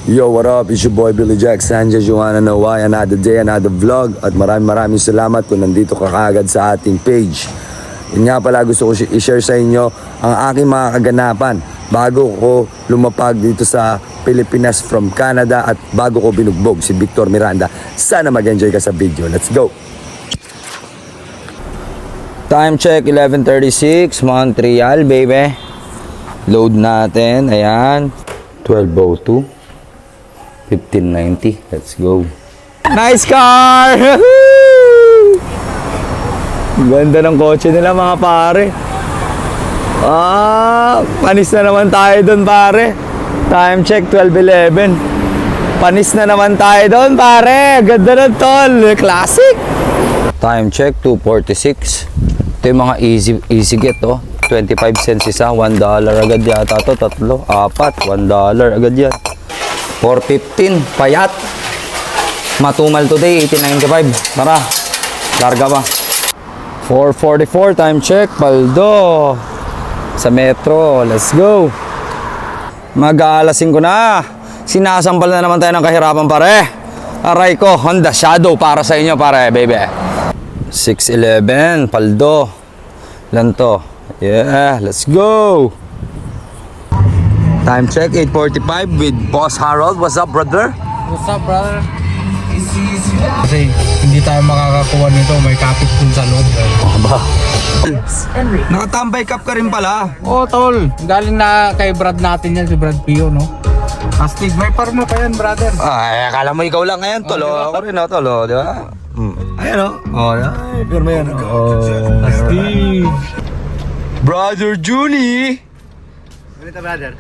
Yo, what up? It's your boy Billy Jack Sanchez. You wanna know why? Another day, another vlog. At maraming salamat kung nandito ka kaagad sa ating page. Yun nga pala, gusto ko i-share sa inyo ang aking mga kaganapan bago ko lumapag dito sa Pilipinas from Canada at bago ko binugbog si Victor Miranda. Sana mag-enjoy ka sa video. Let's go! Time check, 11:36, Montreal, baby. Load natin, ayan. 12:02, 15:90, let's go. Nice car! Ganda ng kotse nila, mga pare. Panis na naman tayo doon, pare. Time check, 12:11. Panis na naman tayo doon, pare. Ganda ng tol, classic. Time check, 2:46. Ito yung mga easy get, oh. 25 cents isa, $1 agad yata to, tatlo, apat, $1 agad yan. 4.15, payat. Matumal today, 18.95. Tara, larga pa. 4.44, time check, Paldo. Sa metro, let's go. Mag-aalasin ko na. Sinasampal na naman tayo ng kahirapan, pare. Aray ko, Honda Shadow para sa inyo, pare, baby. 6.11, Paldo. Lanto. Yeah, let's go. Time check, 8:45 with Boss Harold. What's up, brother? What's up, brother? Kasi hindi tayo makakakuha nito, may kapit dun sa loob. Aba. Nakatambay cup ka rin pala. Oo, tol. Galing na kay Brad natin yan, si Brad Pio, no? Astig, may parma pa yan, brother. Ay, akala mo ikaw lang ngayon, tol. diba? Ako rin, tol, di ba? Ayan, oh. Ay, pirma yan. Astig. Brother Junie! Ano ito, brother?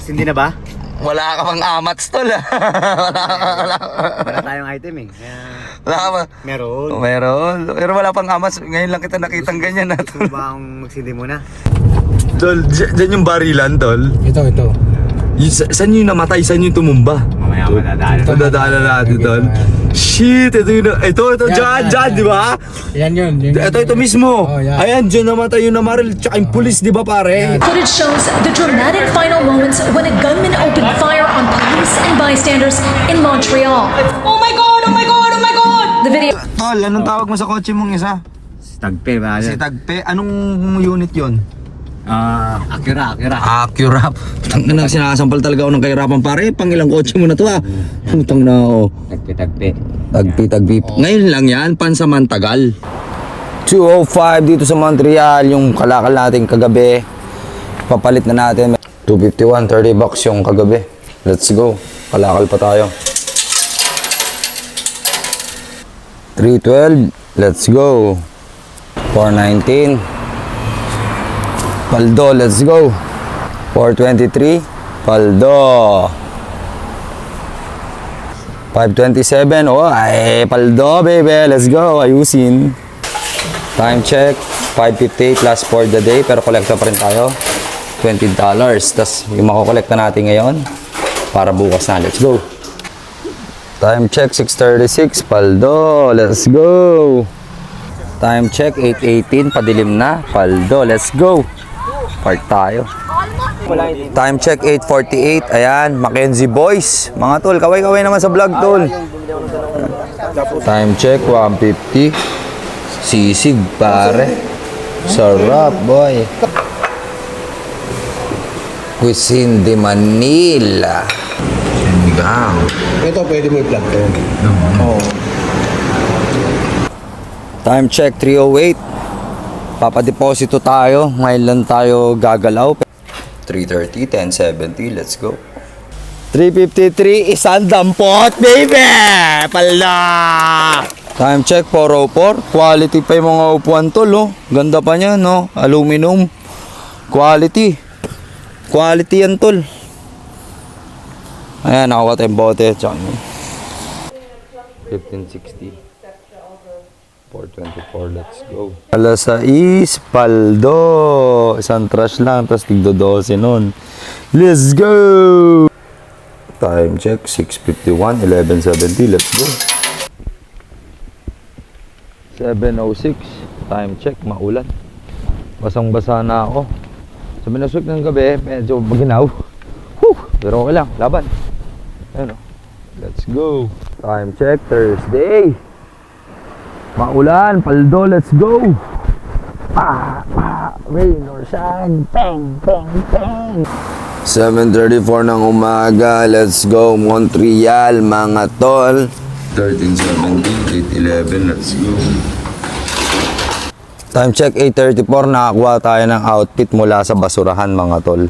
Hindi na ba? Wala ka pang amats, tol. Wala tayong item eh. Kaya... Wala ka pa. Meron. Meron. Pero wala pang amats. Ngayon lang kita nakitang ganyan na, Gusto tol. ba akong magsindi muna? Tol, dyan yung barilan, tol. Ito. Saan yung namatay? Saan yung tumumba? Mamaya madadaan. Madadala natin, tol. Shit, ito yun. Ito, dyan, di ba? Yan yun. Ito mismo. Oh, yeah. Ayan, dyan namatay yung namaril. Tsaka yung pulis, di ba, pare? Footage shows the dramatic final moments when a gunman opened fire on police and bystanders in Montreal. Oh my God! Oh my God! Oh my God! The video. Tol, anong tawag mo sa kotse mong isa? Tagpe, brother. Si Tagpe. Anong unit yon? Acura. Acura. Putang na, sinasampal talaga ako ng kahirapan, pare. Pangilang kotse mo na to, ah. Putang na, oh. Tagpe. Tagpi. Ngayon lang yan, pansamantagal. 2:05 dito sa Montreal, yung kalakal natin kagabi. Papalit na natin. 251, $30 yung kagabi. Let's go. Kalakal pa tayo. 312, let's go. 419. Paldo, let's go. 423, Paldo. 527, oh, ay, Paldo, baby, let's go, ayusin. Time check, 5:58 last for the day, pero kolekta pa rin tayo. $20. Tas yung makukolekta natin ngayon, para bukas na, let's go. Time check, 6:36, Paldo, let's go. Time check, 8:18, padilim na, Paldo, let's go. Park tayo. Time check, 8:48. Ayan, Mackenzie Boys. Mga tol, kaway-kaway naman sa vlog, tol. Time check, 1:50. Sisig, pare. Sarap, boy. Cuisine de Manila. Sinigang. Ito, pwede mo i-plug to. Time check, 3:08. Papadeposito tayo. Ngayon lang tayo gagalaw. 3:30, 10:70. Let's go. 3:53, isang dampot, baby! Pala! Time check, 4:04. Quality pa yung mga upuan, tol, oh. Ganda pa niya, no? Aluminum. Quality. Quality yan, tol. Ayan, nakawat yung bote. 1560. 424, let's go. Alas 6, Paldo. Isang trash lang, tapos tigdo 12 nun. Let's go! Time check, 6:51, 11:70, let's go. 7:06, time check, maulan. Basang-basa na ako. Sa minusok ng gabi, medyo maginaw. Pero okay lang, laban. Ano? Let's go. Time check, Thursday. Maulan, paldo, let's go. Rain or shine. Bang, bang, bang. 7:34 ng umaga. Let's go, Montreal, mga tol. 13:17, 8:11, let's go. Time check, 8:34. Nakakuha tayo ng outfit mula sa basurahan, mga tol.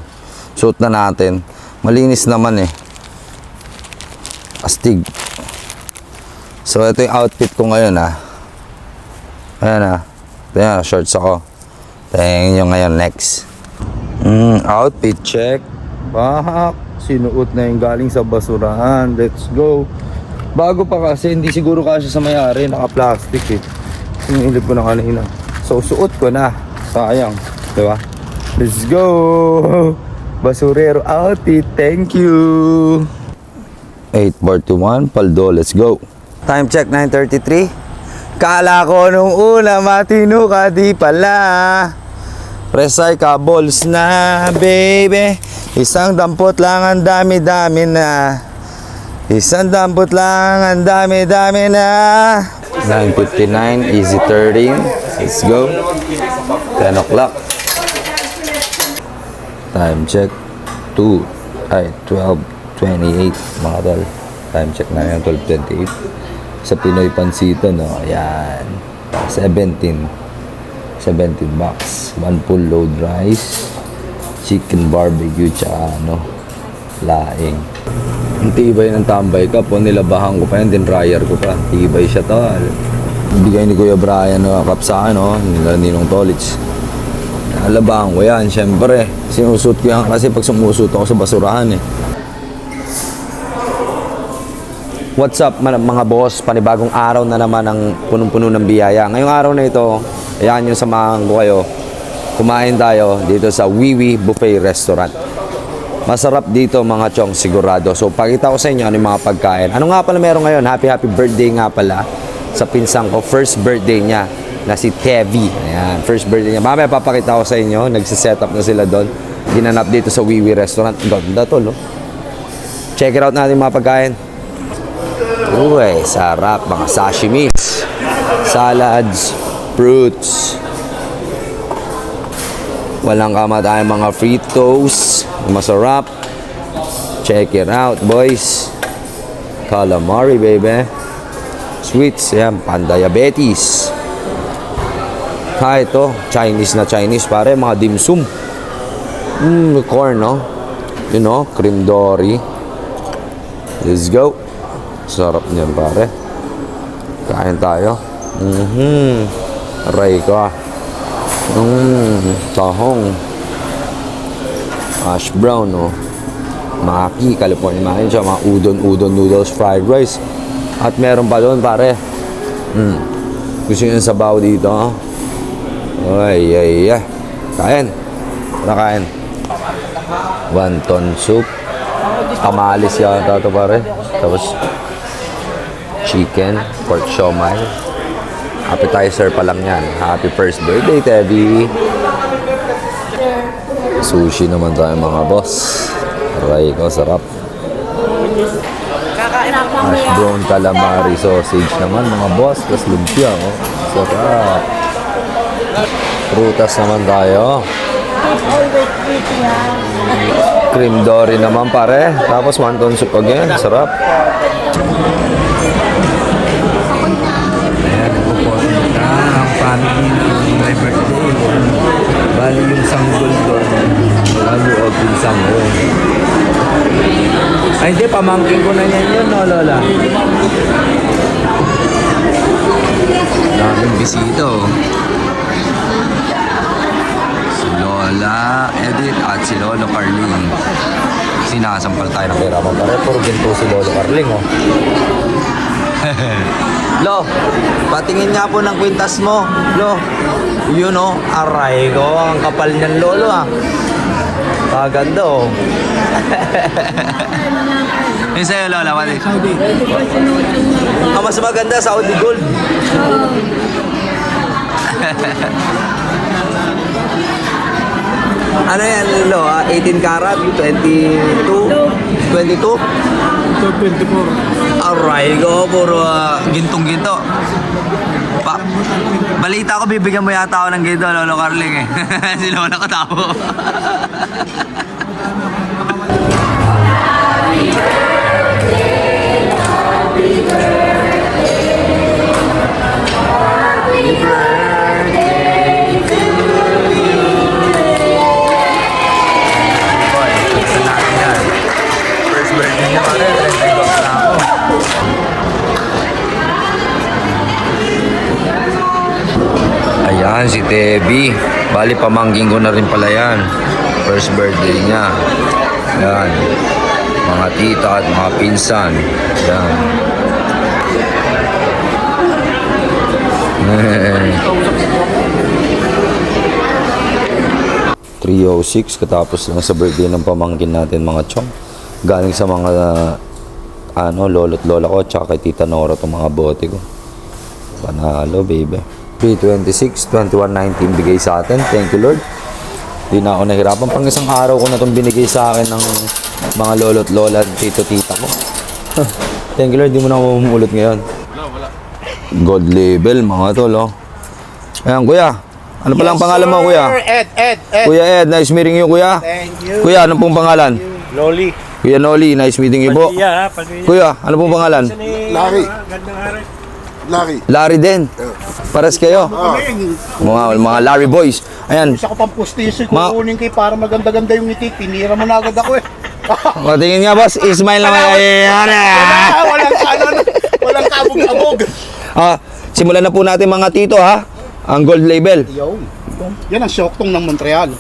Suot na natin. Malinis naman eh. Astig. So, ito yung outfit ko ngayon, Ayan, Ito yan, shorts ako. Tingnan nyo ngayon, next. Outfit check. Bahak. Sinuot na yung galing sa basurahan. Let's go. Bago pa kasi, hindi siguro kasi sa may-ari. Naka-plastic eh. Sinilip ko na kanina. So, suot ko na. Sayang. Diba? Let's go. Basurero outfit. Thank you. 8:41. Paldo. Let's go. Time check, 9:33. Kala ko nung una matino ka, di pala. Recyclables na, baby. Isang dampot lang, ang dami-dami na. Isang dampot lang, ang dami-dami na. 9:59, easy 13. Let's go. 10 o'clock. Time check. 12:28 mga tol. Time check na yan, 12:28. Sa Pinoy Pansito, no? Ayan. 17 bucks. 1 full load rice, chicken barbecue, tsaka laing. Ang tibay ng tambay ka po, nilabahan ko pa yan, din dryer ko pa. Tibay siya, tol. Bigay ni Kuya Brian cup sa akin, nila Ninong Tolits. Nalabahan ko yan, syempre. Sinusut ko yan kasi pag sumusut ako sa basurahan What's up mga boss? Panibagong araw na naman ang punong-puno ng biyaya. Ngayong araw na ito, ayan yung samahan ko kayo. Kumain tayo dito sa Wiwi Buffet Restaurant. Masarap dito mga chong, sigurado. So pakita ko sa inyo ano yung mga pagkain. Ano nga pala meron ngayon? Happy birthday nga pala sa pinsang ko. First birthday niya na si Tevi. Ayan, first birthday niya. Mamaya papakita ko sa inyo. Nagsiset up na sila doon. Ginanap dito sa Wiwi Restaurant. Ganda to, Check it out natin mga pagkain. Uy, sarap. Mga sashimis, salads, fruits. Walang kamatayang mga fritos. Masarap. Check it out, boys. Calamari, baby. Sweets, yan. Pan-diabetes. Ito. Chinese na Chinese, pare. Mga dim sum. Corn, cream dory. Let's go. Sarap niyan, pare. Kain tayo. Aray ka. Tahong. Hash brown, Maki, California Maki. Siya, mga udon noodles, fried rice. At meron pa doon, pare. Gusto nyo yung sabaw dito, Ay. Kain. Kain. Wonton soup. Kamalis yata ito, pare. Tapos chicken, pork siomai. Appetizer pa lang yan. Happy first birthday, Tevi. Sushi naman tayo mga boss. Aray ko, sarap. Hash brown calamari sausage naman mga boss. Tapos lumpia, sarap. Prutas naman tayo. Cream dory naman, pare. Tapos wonton soup again. Sarap. Ayan, nagpo-photo na ang family ng my birthday. Bali yung sanggol doon. Lalo yung sanggol. Ay, hindi. Pamangkin ko na yan yun, Lola? Daming bisito. Lola Edith at si Lolo Carling. Sinasampal tayo ng pera mo. Pare, puro ginto si Lolo Carling, Lo, patingin nga po ng kwintas mo. Lo, yun aray ko. Ang kapal niyan, Lolo, Kaganda, Yung sa'yo, Lola, Saudi. Mas maganda, Saudi Gold. Ano yan, Lo? 18 karat? 22? 22? 24. Aray ko, puro gintong-ginto. Balita ko, bibigyan mo yata ako ng ginto, Lolo Carling eh. Si Lola Katabo. First birthday niya pare, 32 na ako. Ayan, si Tebi. Bali, pamangking ko na rin pala yan. First birthday niya. Yan. Mga tita at mga pinsan. Yan. 3:06 katapos lang sa birthday ng pamangkin natin mga chong. Galing sa mga lolo't lola ko tsaka kay Tita Nora itong mga bote ko. Panalo, baby. 3:26, 21:19 bigay sa atin. Thank you, Lord. Di na ako nahirapan. Pang isang araw ko na itong binigay sa akin ng mga lolo't lola at tito-tita ko. Thank you, Lord. Di mo na ako umulot ngayon. Wala. Gold label, mga tol, oh. Ayan, kuya. Ano palang pangalan mo, kuya? Ed. Kuya Ed, nice meeting you, kuya. Thank you. Kuya, ano pong pangalan? Loli. Kuya Noli, nice meeting you po. Kuya, ano pong pangalan? Larry din. Pares kayo. Mga Larry boys. Ayan. Isa ko pang pustiso, Ma- kukunin kay para maganda-ganda yung ngiti. Pinira mo na agad ako eh. Tingin nga, boss. Ismail naman. Ayan. Walang kabog-abog. Simulan na po natin mga tito, ha? Ang gold label. Yo. Yan ang shoktong ng Montreal.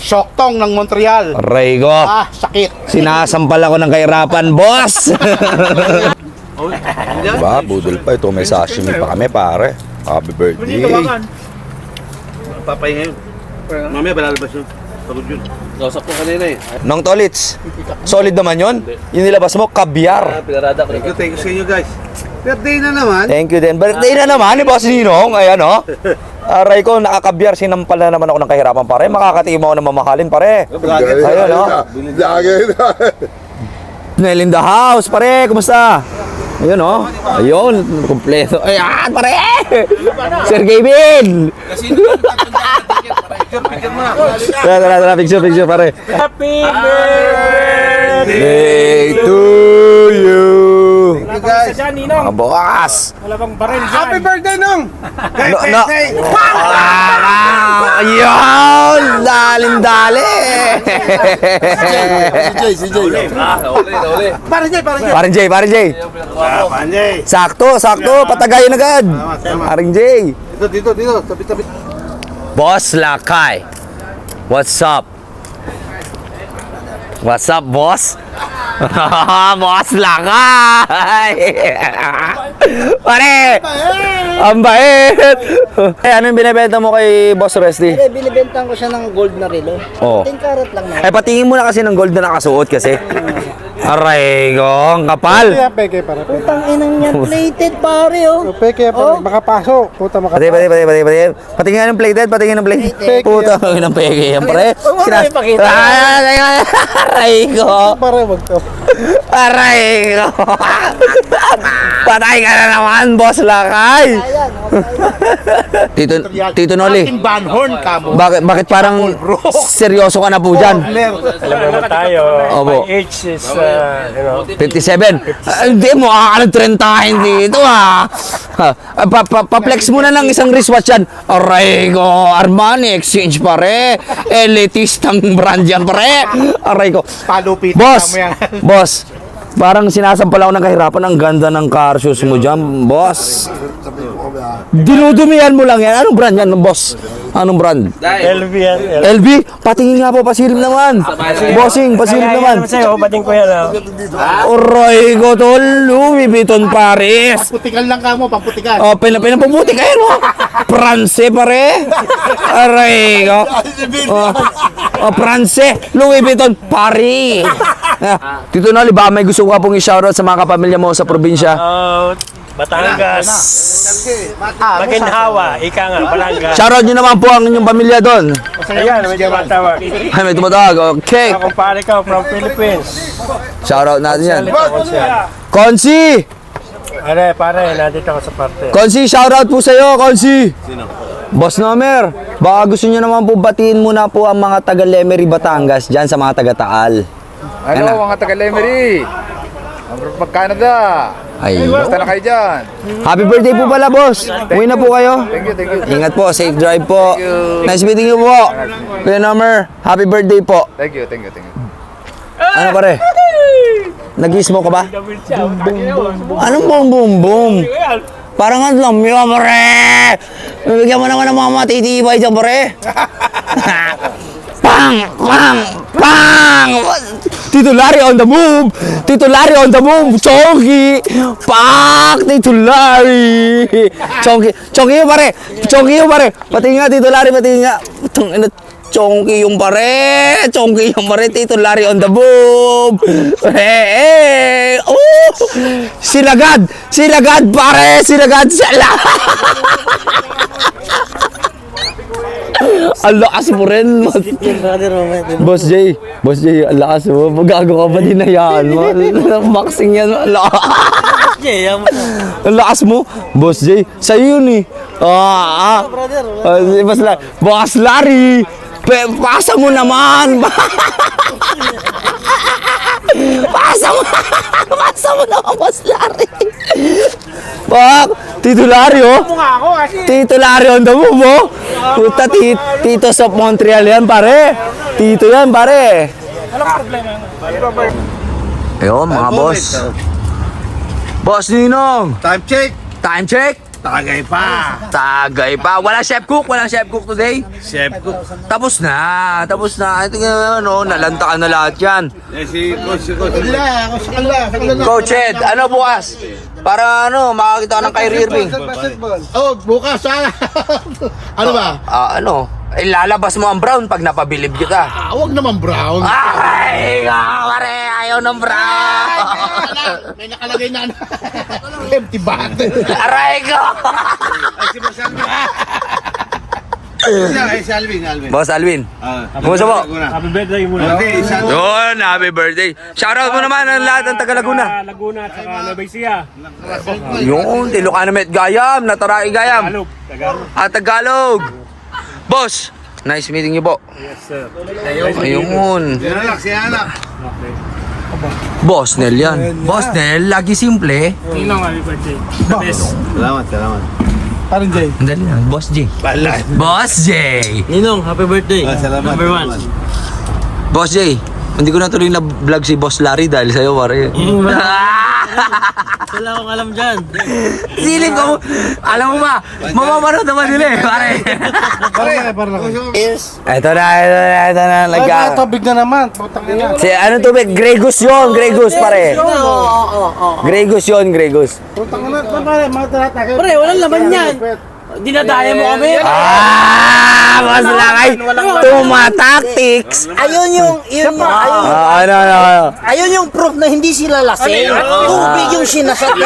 Shoktong ng Montreal. Aray ko. Sakit. Sinasampal ako ng kahirapan, boss. Diba, budol pa. Ito may sashimi pa kami, pare. Happy birthday. Papay ngayon. Mamaya balalabas yun. Pagod yun. Kausap ko kanina eh. Nong Tolits, solid naman yun. Yung nilabas mo, kabyar. Pinarada ko. Thank you sa inyo guys. Birthday na naman. Thank you din. Birthday na naman ni Boss Ninong. Ayan, oh. Aray ko, nakakabyar. Sinampal na naman ako ng kahirapan, pare. Makakatingin mo ako ng mamahalin, pare. Ayun, oh. Nel in the house, pare. Kumusta? Ayun, oh. Ayun, kompleto. Ayan, pare. Sir Gavin. Tara, picture, pare. Happy birthday Day to you. guys. Mga boss. Happy birthday nung. No. Ayun! Dali! Si Jay. Paring Jay. Sakto. Patagayin agad. Paring Jay. Dito. Tabi. Boss Lakay. What's up? What's up, boss? Boss Lakay! Pare! Ang bait! Ano yung binibenta mo kay Boss Resty? Binibentahan ko siya ng gold na relo. Oo. 10 karat lang na. Patingin mo na kasi ng gold na nakasuot kasi. Aray ko, ang kapal. Peke para. Putang inang yan, plated pare oh. Peke para makapasok. Puta Pati. Patingin ng plated, patingin ng plated. Puta, ng peke yan, pre. Huwag mo na ipakita. Aray ko. Pare, wag to. Aray ko. Patay ka na naman, Boss Lakay. Ayan, Tito Noli, Ating Van Horn ka mo. bakit parang seryoso ka na po dyan? Alam naman tayo, Opo. my age is, 57. Hindi mo trentahin dito, ha. Pa-flex mo na ng isang wristwatch yan. Aray ko, Armani Exchange, pare. Elitistang brand yan, pare. Aray ko. Palupitan Boss, mo yan. boss. Parang sinasampal ako ng kahirapan. Ang ganda ng car shoes mo dyan, boss. Dinudumihan mo lang yan. Anong brand yan, boss? Anong brand? LV yan. LV? Patingin nga po, pasilip naman. Bossing, pasilip naman. Sa'yo, bating ko yan. Aray ko, tol. Louis Vuitton Paris. Putikan lang ka mo, pamputikan. Oh, pinapabuti kayo mo. France, pare. Aray ko. France. Louis Vuitton Paris. Tito Noli, ba may gusto ka pong i-shoutout sa mga kapamilya mo sa probinsya? Batangas. Maginhawa. Ika nga, Batangas. Shoutout nyo naman po ang inyong pamilya doon. Ayan, may tumatawag. Ay, may tumatawag. Okay. Ako pare ka from Philippines. Shoutout natin yan. Siya. Konsi! Pare, nandito ako sa parte. Konsi, shoutout po sa'yo, Konsi! Sino? Boss Nomer, baka gusto nyo naman po batiin muna po ang mga taga Lemery, Batangas dyan sa mga taga Taal. Ano, mga taga-Lemery? Pag-Canada. Ay. Basta na kayo dyan. Happy birthday po pala, boss. Uwi na po kayo. Thank you. Ingat po, safe drive po. Nice meeting you po. Kuya Nomer, happy birthday po. Thank you. Ano pare? Nag-smoke ka ba? Anong boom boom boom? Parang ang lami ka pare! Bibigyan mo naman ng mga matitibay dyan pare! Pang! Pang! Pang! Tito Larry on the move! Tito Larry on the move! Chonky! Pak! Tito Larry! Chonky! Chonky yung pare! Chonky yung pare! Pati nga Tito Larry, pati nga! Chonky yung pare! Chonky yung pare! Tito Larry on the move! Hey! Oh! Silagad! Silagad pare! Silagad! Silagad! Ang lakas mo rin. Boss J, ang lakas mo. Magago ka ba din na yan? Maxing yan. Ang lakas mo. Boss J, sa'yo yun eh. Boss Larry, pasa mo naman. Pasa mo naman, Boss Larry. Bak, Tito Larry oh. Tito Larry on the move oh. Puta, Tito sa Montreal yan pare. Tito yan pare. Ayun mga boss. Boss Ninong. Time check. Time check. Tagay pa. Tagay pa. Walang chef cook today. Chef ko. Tapos na. I think ano, nalantakan na lahat yan. Si Coach. Coach Ed, ano bukas? Para ano, makakita ka ng Kyrie Irving. Oh, bukas sana. Ano ba? Ilalabas mo ang brown pag napabilib kita. Huwag naman brown. Ay, pare, ayaw ng brown. May nakalagay na empty bottle. Aray ko. Si Alvin. Boss Alvin. Kumusta po? Happy birthday muna. Yun, happy birthday. Shoutout mo naman ang lahat ng taga Laguna. Laguna at saka Nueva Ecija. Yun, Ilocano Met Gayam, Natarai Gayam. Tagalog. At Tagalog. Boss, nice meeting you po. Yes, sir. Ayun. Si anak. Boss Nel yan. Boss Nel, lagi simple. Ninong, happy birthday. The best. Salamat. Parang Jay. Andali lang, Boss J. Boss J. Ninong, happy birthday. Salamat. Number 1. Boss J, hindi ko na tuloy na vlog si Boss Larry dahil sa'yo, pare. Wala akong alam dyan. Silip ko. Alam mo ba, mamamanood naman nila eh, pare. Yes. Ito na. Tubig na naman. Putang ina. Si ano to, Grey Goose yun, pare. Grey Goose yun. Putang ina. Pare, mga talatagay. Pre, walang laman yan. Dinadaya mo kami. Boss Larry, tumatactics. Ayun yung proof na hindi sila lasing. Tubig yung sinasat.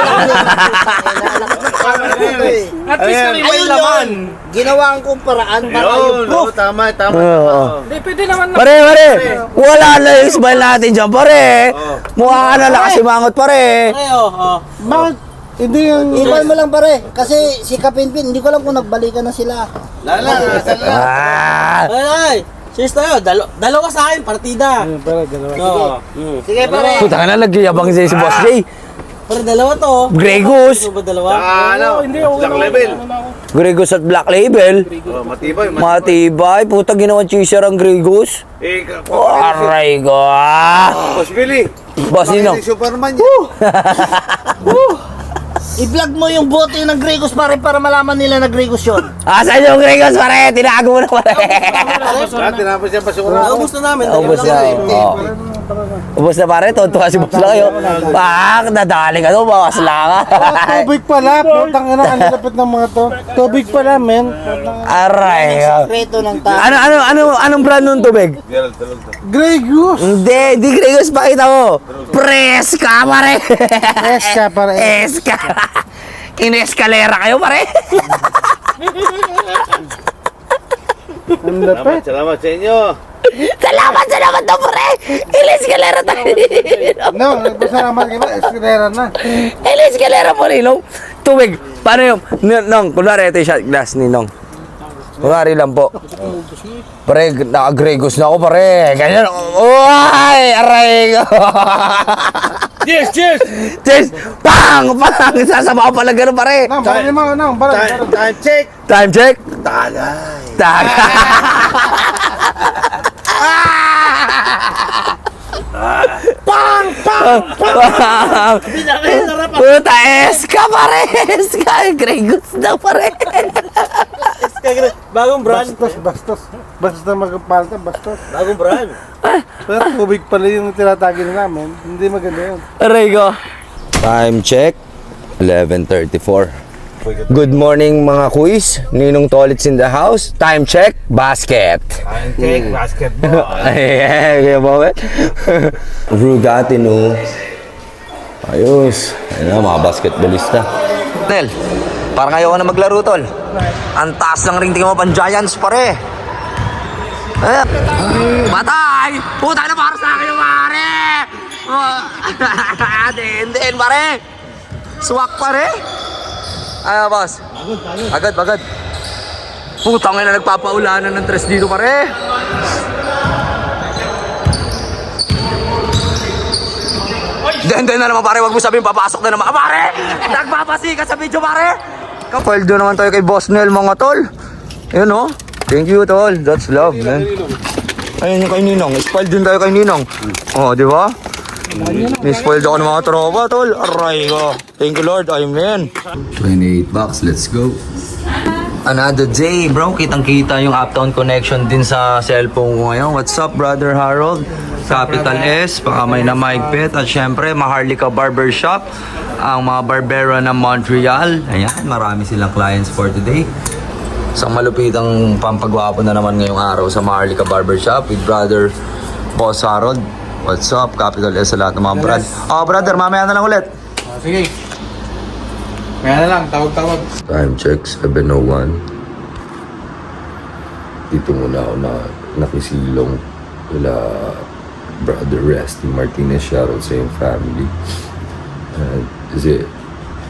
At least Ayun yun. Ginawaan kong paraan para yung proof. Tama. Pwede naman na. Pare, wala na yung smile natin dyan, pare. Mukha ka na lang kasi mangot, pare. Bakit? Hindi yung... Iwan mo lang pare. Kasi si Kapinpin, hindi ko alam kung nagbalikan na sila. Ay, sis tayo. Dalawa sa akin, partida. Sige pare. Puta ka na, nagyayabang si Boss J. Pare, dalawa to. Grey Goose. Ano ba dalawa? Black Label. Grey Goose at Black Label. Matibay. Matibay. Puta, ginawang cheeser ang Grey Goose. Aray ko. Boss Billy. Boss Nino. Superman yan. I-vlog mo yung bote ng Grey Goose pare para malaman nila na Grey Goose yun. Asan yung Grey Goose, pare? Tinago mo na, pare. Tinapos yan basura. Naubos na namin. Ubus na. Ubus na, pare. Tonto kasi boss lang kayo. Nadali ka doon. Bawas lang. Tubig pala. Putang ina. Ang lapit ng mga to. Tubig pala, men. Aray. Sekreto ng tao. Anong brand nung tubig? Grey Goose. Hindi Grey Goose. Pakita mo. Preska, pare. Preska, pare. Preska. Ineskalera kayo, pare. Salamat sa inyo. Salamat daw, pare. Ineskalera tayo. No, salamat kayo. Eskrera na. Ineskalera po, Ninong. Tubig. Paano yung, Nong, kunwari ito yung shot glass ni Nong. Kunwari lang po. Pare, naka-Gregos na ako, pare. Ganyan. Uy! Aray ko. Cheers! Cheers! Cheers! Pang! Pang! Sasama ko pala gano'n, pare. Time check. Time check. Tagay. Taga. Pang! Pang! Pang! Puta, eska, pare. Eska. Gregos na, pare. Bagong brand. Basta magpapalta, basta. Bagong brand. Pero tubig pala yung tinatagin namin. Hindi maganda yun. Aray ko. Time check. 11:34. Good morning mga kuis. Ninong Tolits in the house. Time check. Basket. Time check, basketball. Ay, kaya ba? Rugatino. Ayos. Ayun na, mga basketballista. Nel, parang ayaw ka na maglaro, tol. Ang taas ng ring, tingin mo pang Giants, pare. Eh, patay! Puta na para sa akin yung pare! Din, pare! Swak, pare! Ay, boss. Agad. Putang ina, nagpapaulanan ng tres dito, pare. Den na naman, pare. Wag mo sabihin, papasok na naman. Ah, pare! Nagpapasikat sa video, pare! Kapaldo naman tayo kay Boss Nel, mga tol. Ayun, oh. Thank you, tol. That's love, man. Ayun yung kay Ninong. Spoiled din tayo kay Ninong. Oh, di ba? Ni-spoiled ako ng mga tropa, tol. Aray ko. Thank you, Lord. Amen. 28 bucks. Let's go. Another day, bro. Kitang-kita yung Uptown Connection din sa cellphone ko ngayon. What's up, Brother Harold? Capital S, Pakamay na Maigpit. At syempre, Maharlika Barbershop. Ang mga barbero ng Montreal. Ayan, marami silang clients for today. Isang malupitang pampagwapo na naman ngayong araw sa Maharlika Barbershop with Brother Boss Harold. What's up? Capital S sa lahat ng mga brad. Oh, brother, mamaya na lang ulit. Sige. Kaya na lang, tawag-tawag. Time check, 7:01. Dito muna ako nakisilong wala Brother Resty Martinez, shoutout sa yung family. Kasi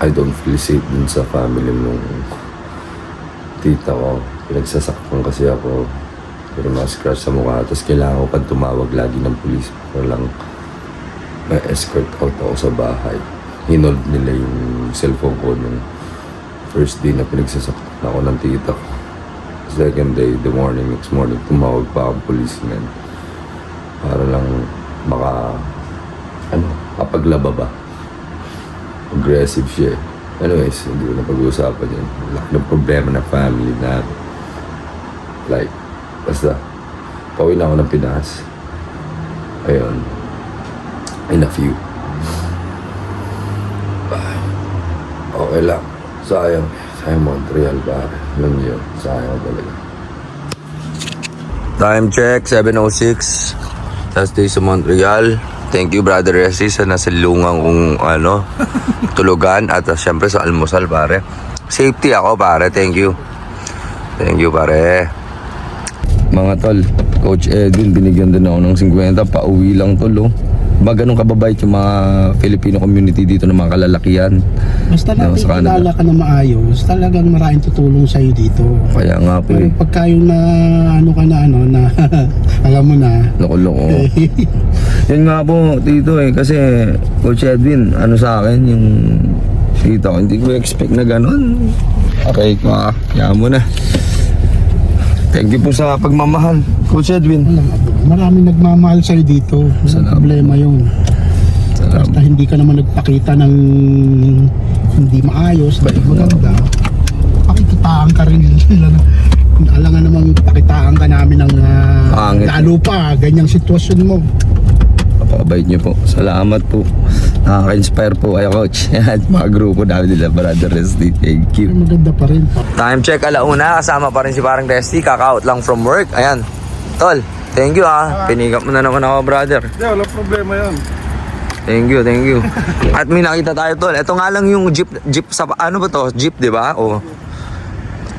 I don't feel safe dun sa family nung tita ko. Pinagsasaktan kasi ako. Pero mas-scratch sa mukha. Tapos kailangan ko pang tumawag lagi ng police. Walang may escort out ako sa bahay. Hinold nila yung cellphone ko nung first day na pinagsasaktan ako ng tita ko. Second day, next morning, tumawag pa akong policeman. Para lang kapaglaba ba. Aggressive siya. Anyways, hindi ko na pag-uusapan yun. Laki ng problema ng family na like, basta, pauwi na ako ng Pinas. Ayun. In a few. Okay lang. Sayang Montreal ba? Alam niyo, sayang talaga. Time check, 7:06. Last day sa Montreal. Thank you, Brother Resty, sa nasalungan kong tulugan at syempre sa almusal, pare. Safety ako, pare. Thank you. Thank you, pare. Mga tol, Coach Edwin, binigyan din ako ng 50. Pauwi lang, tol, oh. Ba ganun kababait yung mga Filipino community dito ng mga kalalakihan. Basta natin kilala ka na maayos, talagang maraming tutulong sa'yo dito. Kaya nga po Pero eh. pagka yung na alam mo na. Loko-loko. Yan nga po, tito eh. Kasi Coach Edwin, sa akin yung tito, hindi ko expect na ganun. Okay ko kaya mo na. Thank you po sa pagmamahal, Coach Edwin. Maraming nagmamahal sa'yo dito. Walang problema yun. Basta hindi ka naman nagpakita ng hindi maayos, hindi maganda. Pakikitaan ka rin nila. Alangan namang pakitaan ka namin ng lalo pa, ganyang sitwasyon mo. Napakabait niyo po. Salamat po. Nakaka-inspire po kayo, Coach. At mga grupo namin nila, Brother Resty. Thank you. Maganda pa rin. Time check, alauna. Kasama pa rin si parang Resty. Kaka-out lang from work. Ayan. Tol, thank you Pinigap mo na naman ako, brother. Hindi, walang problema yun. Thank you. At may nakita tayo tol. Ito nga lang yung jeep sa ano ba to? Jeep, 'di ba? Oh.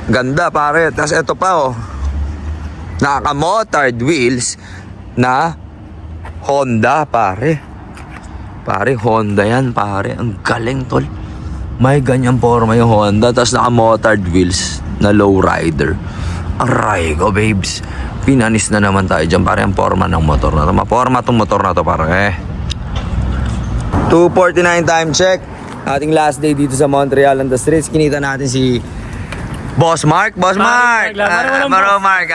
Ganda pare. Tapos ito pa oh. Naka-motard wheels na Honda pare. Pare Honda yan pare. Ang galing tol. May ganyang forma yung Honda. Tapos naka-motard wheels na lowrider. Aray ko babes. Pinanis na naman tayo dyan pare. Ang forma ng motor na to. Maporma tong motor na to pare. 2:49 time check. Ating last day dito sa Montreal on the streets. Kinita natin si Boss Mark. Boss Mark. Maro Mark.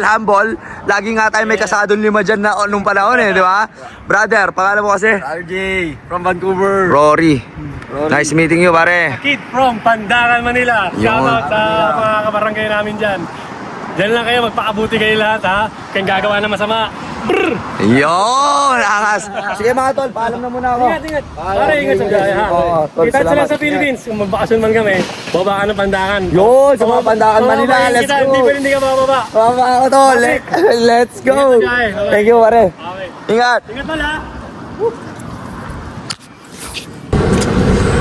Humble. Lagi nga tayo may kasadong 5 dyan na nung panahon di ba? Brother, pangalan mo kasi? RJ from Vancouver. Rory. Nice meeting you pare. Kid from Pandacan, Manila. Shoutout sa mga kabarangay namin dyan. Diyan lang kayo, magpakabuti kayo lahat ha. Kaya gagawa na masama. Brr! Yun! Angas! Sige mga tol, paalam na muna ako. Ingat. Pare, ingat sa biyahe ha. Tol, Kita sila salamat. sa Philippines. Kung magbakasyon man kami, baba ka ng Pandacan. Yun, sa mga Pandacan, Manila. Let's go! Hindi pwede hindi ka bababa. Mama ako tol. Let's go! Ingat sa biyahe. Thank you pare. Okay. Ingat! Ingat pala.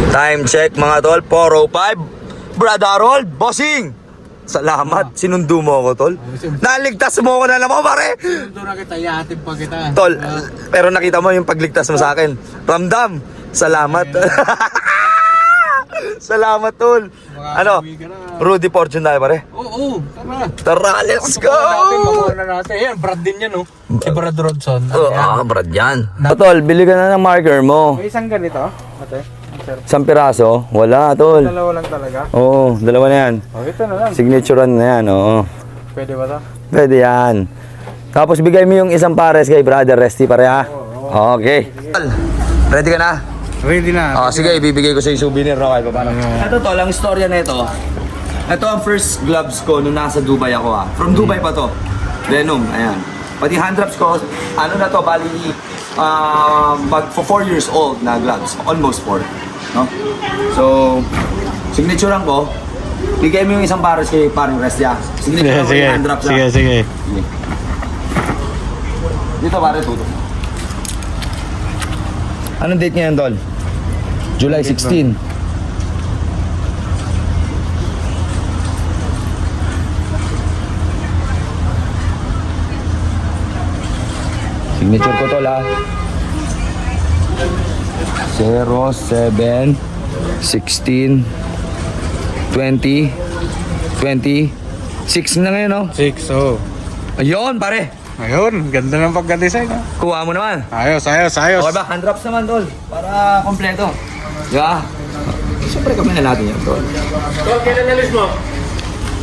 Time check mga tol, 4:05. Brother Harold, bossing! Salamat, sinundo mo ako tol. Naligtas mo ako na naman pare. Doon na kita, ihatid pa kita. Tol, pero nakita mo yung pagligtas mo sa akin. Ramdam, salamat. Salamat tol. Ano, Rudy Fortune tayo pare? Oo, tara. Tara, let's go! Makuha na natin. Ayan, Brad din yan Si Brad Rodson. Brad yan. Tol, bili ka na ng marker mo. May isang ganito, ate. Isang piraso? Wala tol. Dalawa lang talaga. Oo, dalawa na yan. Oh, ito na lang. Signaturean na yan, oo. Pwede ba to? Pwede yan. Tapos bigay mo yung isang pares kay Brother Resty pare ha. Okay. Ready ka na? Ready na. Sige, ibibigay ko sa yung souvenir no kahit paano. Ito tol, ang istorya na ito. Ito ang first gloves ko nung nasa Dubai ako ha. From Dubai pa to. Venom, ayan. Pati hand drops ko, ano na to, bali, for 4 years old na gloves. Almost 4. No? So, signaturean ko, bigay mo yung isang pares kay paring Resty ha. Signaturean ko yung hand drops ha. Sige. Dito pare, tutok. Anong date ngayon, Tol? July 16. Signature ko, Tol, ha? 07 16 20 26 na ngayon, no? 6, oh. Ayun, pare! Ayun, ganda ng pagka-design ha. Kuha mo naman. Ayos. Okay ba? Hand drops naman, tol. Para kompleto. Diba? Siyempre kami na natin yan, tol. Tol, kailan nalis mo?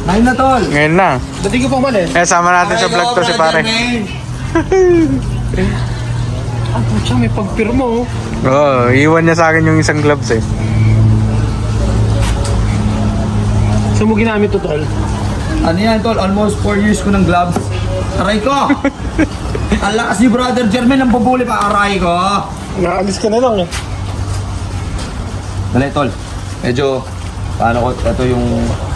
Ngayon na, tol. Ngayon na. Dati ko pa umalis. Sama natin sa vlog to si pare. Ang putya, may pagpirmo. Iwan niya sa akin yung isang gloves eh. Saan mo ginamit to, tol? Ano yan, tol? Almost 4 years ko ng gloves. Aray ko! Ang lakas ni Brother Jermaine ang bubuli pa. Aray ko! Naalis ka na lang eh. Dali, tol. Medyo, paano ko, ito yung...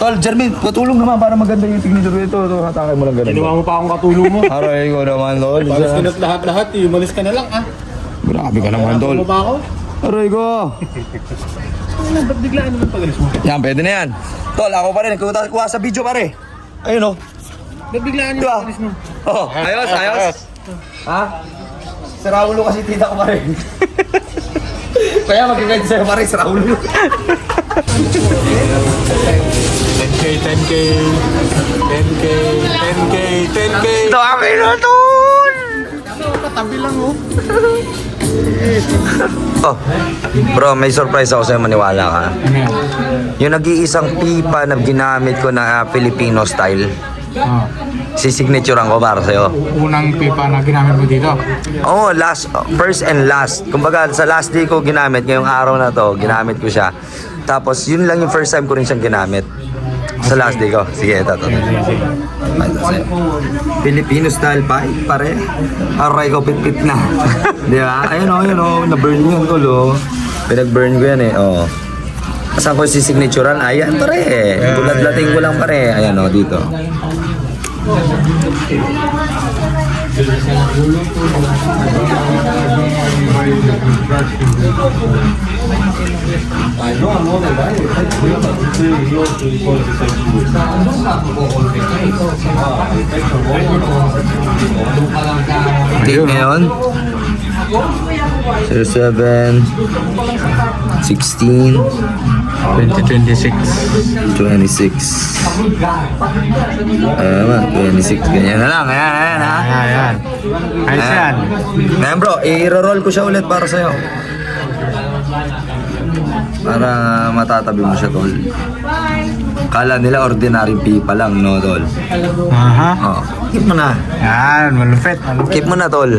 Tol, Jermaine, patulong naman para maganda yung signature ito. Ito, hatakay mo lang ganun. Ginawa mo pa akong katulong mo. Aray ko naman, tol. Palis ka na't lahat-lahat eh. Umalis ka na lang ah. Grabe ka naman, tol. Ano ba ako? Aray ko! Ba't biglaan naman pag-alis mo? Yan, pwede na yan. Tol, ako pa rin. Kuha sa video, pare. Ayun, oh. Ba't biglaan yung Diba? pag-alis mo? Oh, ayos. Ha? Si Raulo kasi tita ko pa rin. Kaya magkakalit sa'yo pa rin si Raulo. 10K. Dami na, tol! Katabi lang oh. Oh, bro, may surprise ako sa'yo, maniwala ka. Yung nag-iisang pipa na ginamit ko na Filipino style, sisignaturean ko para sa'yo. Unang pipa na ginamit mo dito. Oo, first and last. Kumbaga, sa last day ko ginamit, ngayong araw na to, ginamit ko siya. Tapos, yun lang yung first time ko rin siyang ginamit. Sa last day ko. Sige, ito. Filipino style pa, pare. Aray ko, pit-pit na. Di ba? Ayun o, na-burn yun tol o. Pinag-burn ko yan eh, o. Saan ko sisignaturean? Ayan, pare. Bulat-lating ko lang, pare. Ayan o, dito. Date ngayon? 07 16 2026. 26 26 ganyan na lang. Ayan ha. Ayan. Ayos yan. Ngayon bro, i-roll ko siya ulit para sa'yo. Para matatabi mo siya, tol. Kala nila ordinary pipa lang, no, tol? Aha. Oh, keep mo na. Yan, malupit. Keep mo na, tol.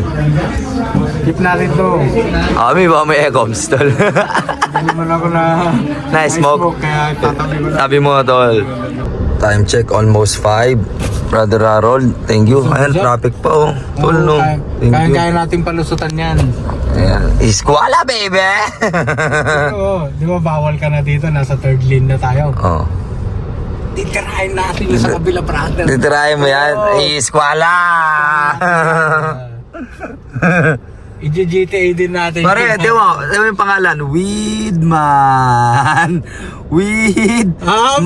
Keep natin to. Kami ba may ecoms, tol? Hindi mo lang ako na Na-smoke. kaya tatabi ko na. Sabi mo, tol. Time check, almost 5. Brother Harold, thank you. Ayan, traffic pa, oh. Tol, no? Thank you. Kaya natin palusutan yan. Ayan. Iskwala, baby! Oo, di ba bawal ka na dito? Nasa third lane na tayo. Oh. Titirahin natin yung sa kabila, brother. Titirahin mo yan. Iskwala! I-GTA din natin. Pare, di mo, yung pangalan, Weedman. Weedman.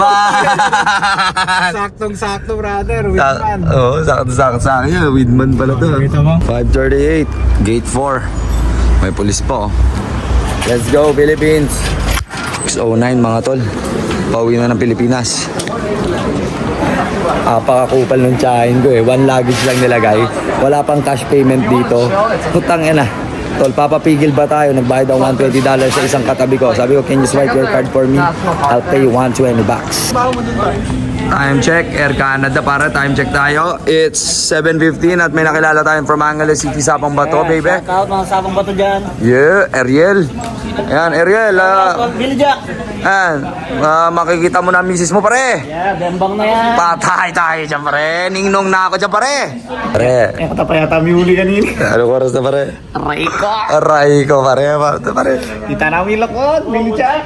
Saktong-sakto, brother. Wingman. Oo, sakto sa akin yan. Weedman pala to. Kita mo? 5:38, gate 4. May pulis pa, oh. Let's go, Philippines. 6:09 mga tol. Pauwi na ng Pilipinas. Pakakupal ng tsahin ko eh. One luggage lang nilagay. Wala pang cash payment dito. Putang ina. Tol, papapigil ba tayo? Nagbayad ako $120 sa isang katabi ko. Sabi ko, can you swipe your card for me? I'll pay you $120. Time check, Air Canada para time check tayo. It's 7:15 at may nakilala tayong from Angeles City, Sapang Bato, baby. Shout out mga sabang bato dyan. Yeah, Ariel. Ayan, Ariel. Billy Jack. Ayan, makikita mo na ang misis mo, pare. Yeah, bembang na yan. Patay tayo dyan, pare. Ningnong na ako dyan, pare. Pare. Kata pa yata may huli kanina. Anong oras na, pare? Aray ko. Aray ko, pare. Pare. Kita namin lakot, Billy Jack.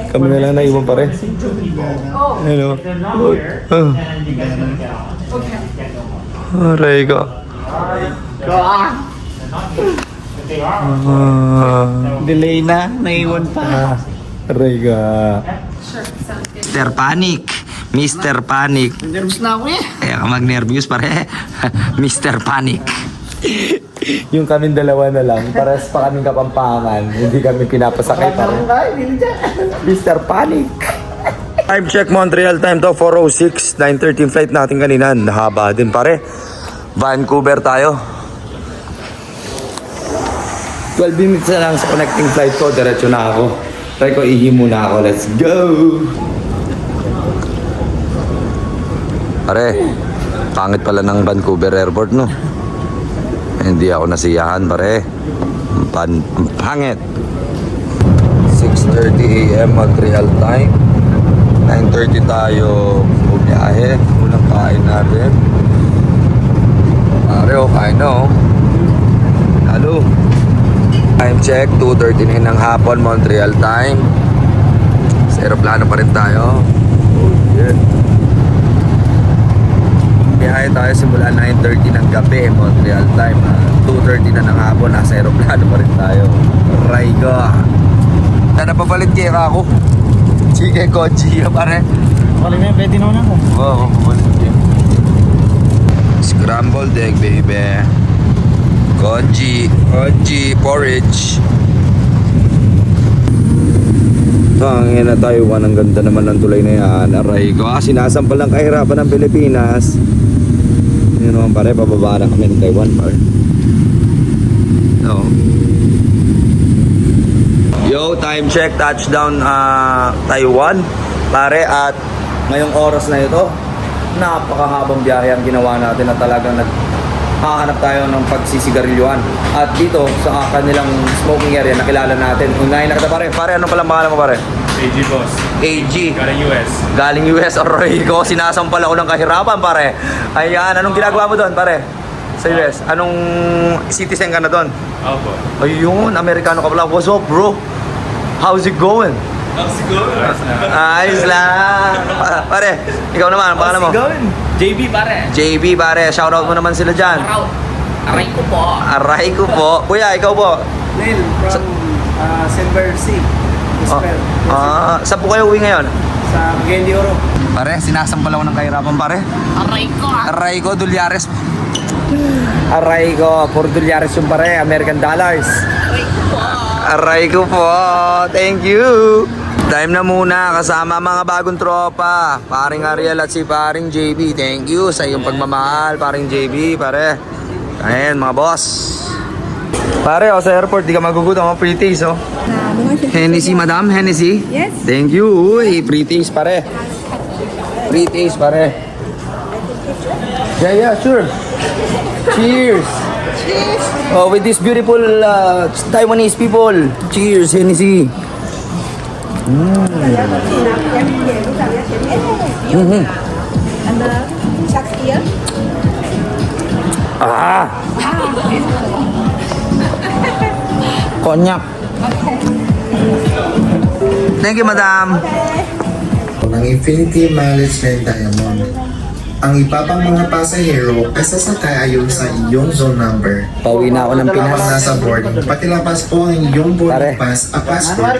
Kami na lang naiwan, pare. Hello. Aray ko. Delay na, naiwan pa. Aray ka. Mr. Panic. Mr. Panic. Nervous na ako eh. Kaya ka mag-nervous, pare. Mr. Panic. Yung kaming dalawa na lang, pares pa kaming kapampangan, hindi kami pinapasakay pare. Mr. Panic. Time check Montreal time to 4:06, 9:13 flight natin kanina. Haba din pare. Vancouver tayo. 12 minutes na lang sa connecting flight ko, diretso na ako. Try ko ihi muna ako, let's go! Pare, pangit pala ng Vancouver Airport, no? Hindi ako nasiyahan, pare. Pangit. 6:30 a.m. Montreal time. 9:30 tayo bumiyahe. Unang kain natin. Pare, kain na, oh. Halo. Time check, 2:39 ng hapon, Montreal time. Sa aeroplano pa rin tayo. Oh, yeah. Biyahe tayo simula 9:30 ng gabi, Montreal time. 2:30 na ng hapon, nasa aeroplano pa rin tayo. Raigo. Sana papalit kaya ako. Sige, Koji, pare. Wala na, pwede na ako. Oo, papalit kaya. Scrambled egg, baby. Koji porridge. Tangin na Taiwan, ang ganda naman ng tulay na yan. Aray ko, sinasampal ng kahirapan ng Pilipinas. Yun naman pare, pababa na kami ng Taiwan pare. No. Yo, time check, touchdown Taiwan pare, at ngayong oras na ito, napakahabang biyahe ang ginawa natin na talagang hahanap tayo ng pagsisigarilyoan. At dito sa kanilang smoking area, nakilala natin. Unahin na kita pare. Pare, ano palang pangalan mo pare? AG boss. AG. Galing US. Galing US. Aroy ko, sinasampal ako ng kahirapan pare. Ayan, anong ginagawa mo doon pare? Sa US? Anong citizen ka na doon? Opo. Ayun, Amerikano ka pala. What's up bro? How's it going? Ayos lang. Pare, ikaw naman, ang pangalan mo? JB pare. JB, pare. Shoutout mo naman sila dyan. Aray ko po. Aray ko po. Kuya, ikaw po. Neil from Silver Sea. Saan po kayo uwi ngayon? Sa Gendy Oro. Pare, sinasampal ako ng kahirapan, pare. Aray ko, dolyares. Aray ko, puro dolyares yung pare, American dollars. Aray ko po. Thank you. Time na muna kasama mga bagong tropa. Paring Ariel at si paring JB. Thank you sa iyong pagmamahal, paring JB, pare. Ayan, mga boss. Pare, sa airport, di ka magugutom ang pretties, oh. Hennessy, madam, Hennessy? Yes. Thank you. Uy, pretties, pare. Pretties, pare. Yeah, sure. Cheers. Cheers. Oh, with this beautiful Taiwanese people. Cheers, Hennessy. Konyak. Thank you, madam. Ng Infinity Mileage Line Diamond. Ang iba pang mga pasahero ay sasakay ayon sa iyong zone number. Pauwi na ako ng Habang Pinas. nasa boarding, pakilabas po ang iyong boarding pass at passport.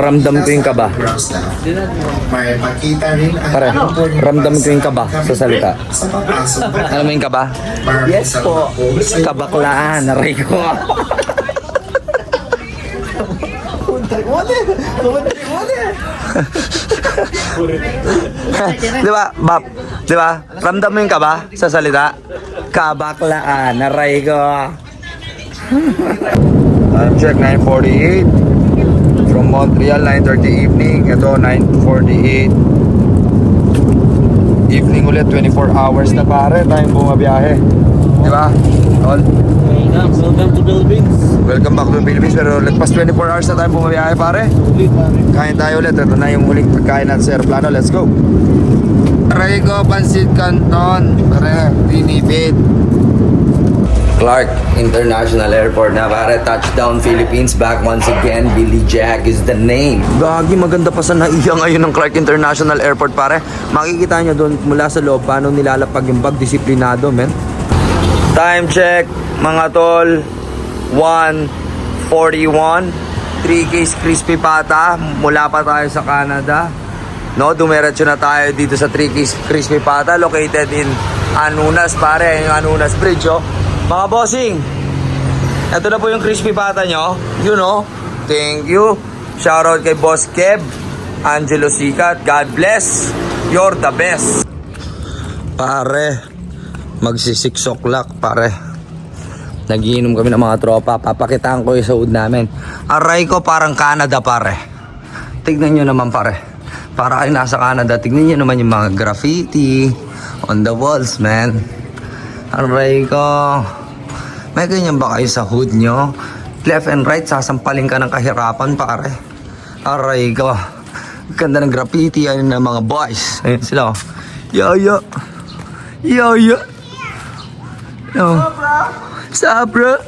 Ramdam ko yung kaba. May pakita rin ang Pare, iyong boarding ramdam pass ko yung kaba sa salita. Sa papasok. Alam mo yung kaba? Yes po. Kabaklaan, naray ko. Di ba, Bab? Di ba? Ramdam mo yung kaba sa salita? Kabaklaan, naray ko. Time check, 9:48. From Montreal, 9:30 evening. Ito, 9:48. Evening ulit, 24 hours na pare. Tayong bumabiyahe. Di ba? All? Welcome to Philippines. Welcome back to the Philippines. Pero lagpas 24 hours na tayong bumabiyahe pare. Kain tayo ulit. Ito na yung huling pagkain natin sa aeroplano. Let's go. Rico Pancit Canton. Pare, pinipid. Clark International Airport na pare. Touchdown Philippines. Back once again. Billy Jack is the name. Gagi, maganda pa sa naiya ngayon ng Clark International Airport pare. Makikita nyo doon mula sa loob paano nilalapag yung bag. Disiplinado, men. Time check, mga tol. 1:41. 3 case crispy pata. Mula pa tayo sa Canada. No, dumiretso na tayo dito sa 3 case crispy pata located in Anunas pare, yung Anunas Bridge, oh. Mga bossing, ito na po yung crispy pata nyo. You know, thank you. Shoutout kay Boss Kev, Angelo Sikat. God bless. You're the best. Pare, magsi 6 o'clock pare. Nagiinom kami ng mga tropa. Papakitaan ko yung saud namin. Aray ko parang Canada pare. Tignan nyo naman pare. Para kayo nasa Canada. Tignan nyo naman yung mga graffiti on the walls, man. Aray ko. May ganyan ba kayo sa hood nyo? Left and right, sasampalin ka ng kahirapan pare. Aray ko. Ganda ng graffiti. Ayun na mga boys. Ayun sila. Yo. What's up, bro?